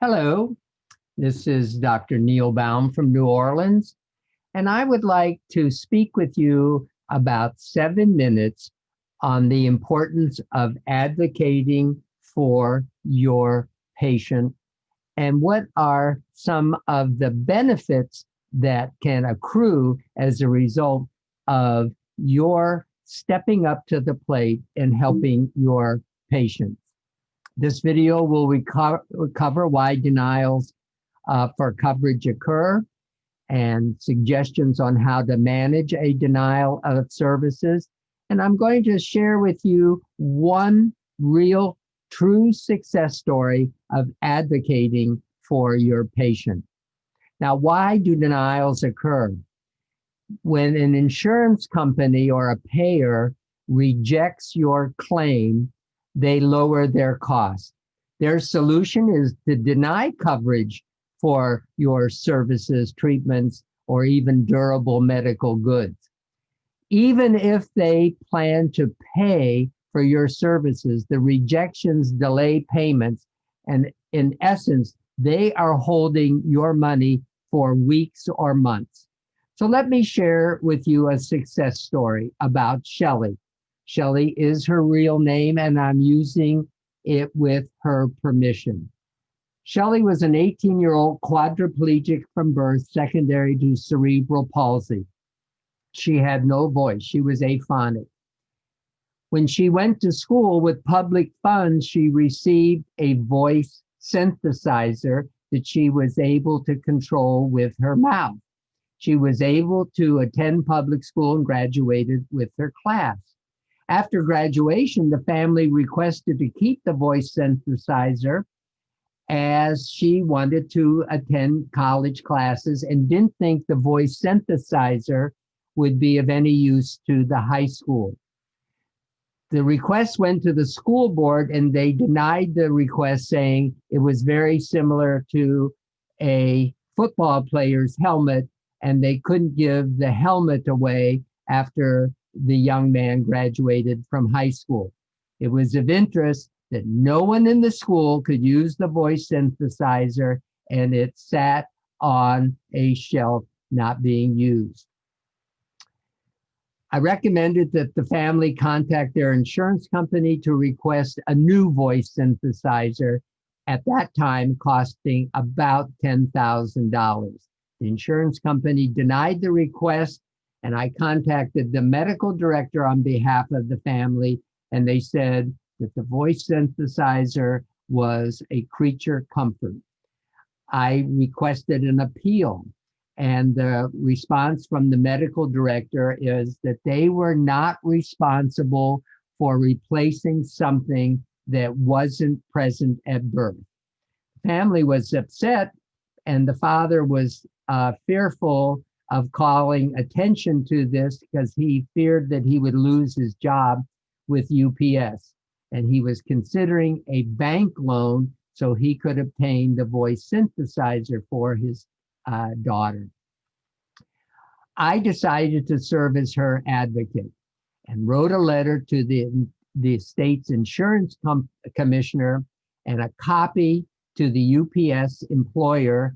Hello, this is Dr. Neil Baum from New Orleans, and I would like to speak with you about 7 minutes on the importance of advocating for your patient and what are some of the benefits that can accrue as a result of your stepping up to the plate and helping your patient. This video will cover why denials for coverage occur and suggestions on how to manage a denial of services. And I'm going to share with you one real true success story of advocating for your patient. Now, why do denials occur? When an insurance company or a payer rejects your claim, they lower their cost. Their solution is to deny coverage for your services, treatments, or even durable medical goods. Even if they plan to pay for your services, the rejections delay payments, and in essence, they are holding your money for weeks or months. So let me share with you a success story about Shelley. Shelley is her real name, and I'm using it with her permission. Shelley was an 18-year-old quadriplegic from birth, secondary to cerebral palsy. She had no voice. She was aphonic. When she went to school with public funds, she received a voice synthesizer that she was able to control with her mouth. She was able to attend public school and graduated with her class. After graduation, the family requested to keep the voice synthesizer as she wanted to attend college classes and didn't think the voice synthesizer would be of any use to the high school. The request went to the school board and they denied the request, saying it was very similar to a football player's helmet and they couldn't give the helmet away after the young man graduated from high school. It was of interest that no one in the school could use the voice synthesizer, and it sat on a shelf not being used. I recommended that the family contact their insurance company to request a new voice synthesizer, at that time costing about $10,000. The insurance company denied the request, and I contacted the medical director on behalf of the family, and they said that the voice synthesizer was a creature comfort. I requested an appeal, and the response from the medical director is that they were not responsible for replacing something that wasn't present at birth. The family was upset, and the father was fearful of calling attention to this because he feared that he would lose his job with UPS. And he was considering a bank loan so he could obtain the voice synthesizer for his daughter. I decided to serve as her advocate and wrote a letter to the state's insurance commissioner and a copy to the UPS employer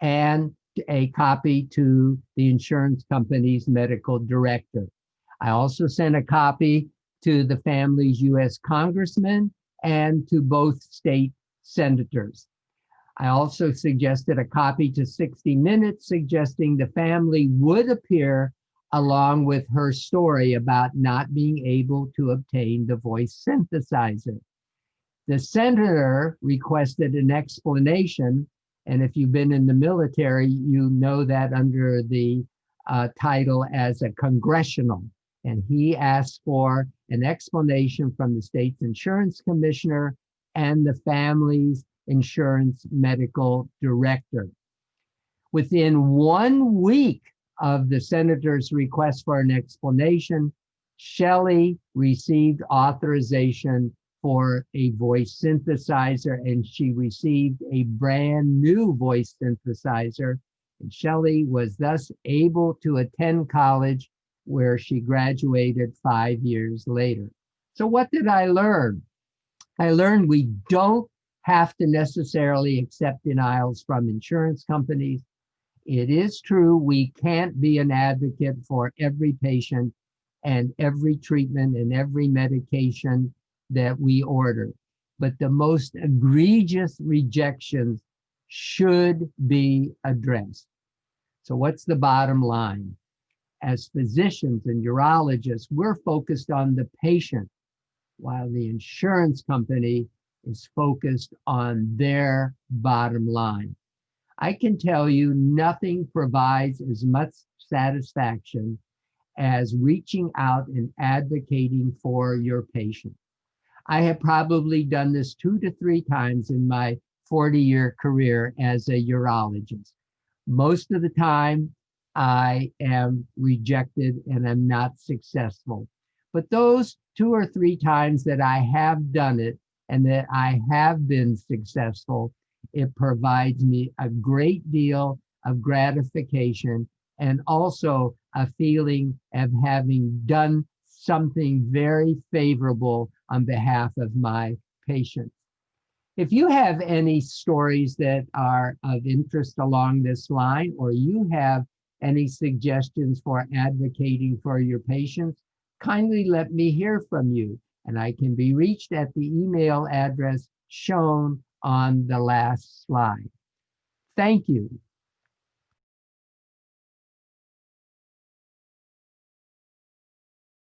and a copy to the insurance company's medical director. I also sent a copy to the family's U.S. congressman and to both state senators. I also suggested a copy to 60 Minutes, suggesting the family would appear along with her story about not being able to obtain the voice synthesizer. The senator requested an explanation, and if you've been in the military, you know that under the title as a congressional. And he asked for an explanation from the state's insurance commissioner and the family's insurance medical director. Within 1 week of the senator's request for an explanation, Shelley received authorization for a voice synthesizer, and she received a brand new voice synthesizer. And Shelley was thus able to attend college, where she graduated 5 years later. So what did I learn? I learned we don't have to necessarily accept denials from insurance companies. It is true we can't be an advocate for every patient and every treatment and every medication that we order, but the most egregious rejections should be addressed. So what's the bottom line? As physicians and urologists, we're focused on the patient, while the insurance company is focused on their bottom line. I can tell you nothing provides as much satisfaction as reaching out and advocating for your patient. I have probably done this 2 to 3 times in my 40-year career as a urologist. Most of the time, I am rejected and I'm not successful. But those 2 or 3 times that I have done it and that I have been successful, it provides me a great deal of gratification and also a feeling of having done something very favorable on behalf of my patients. If you have any stories that are of interest along this line, or you have any suggestions for advocating for your patients, kindly let me hear from you, and I can be reached at the email address shown on the last slide. Thank you.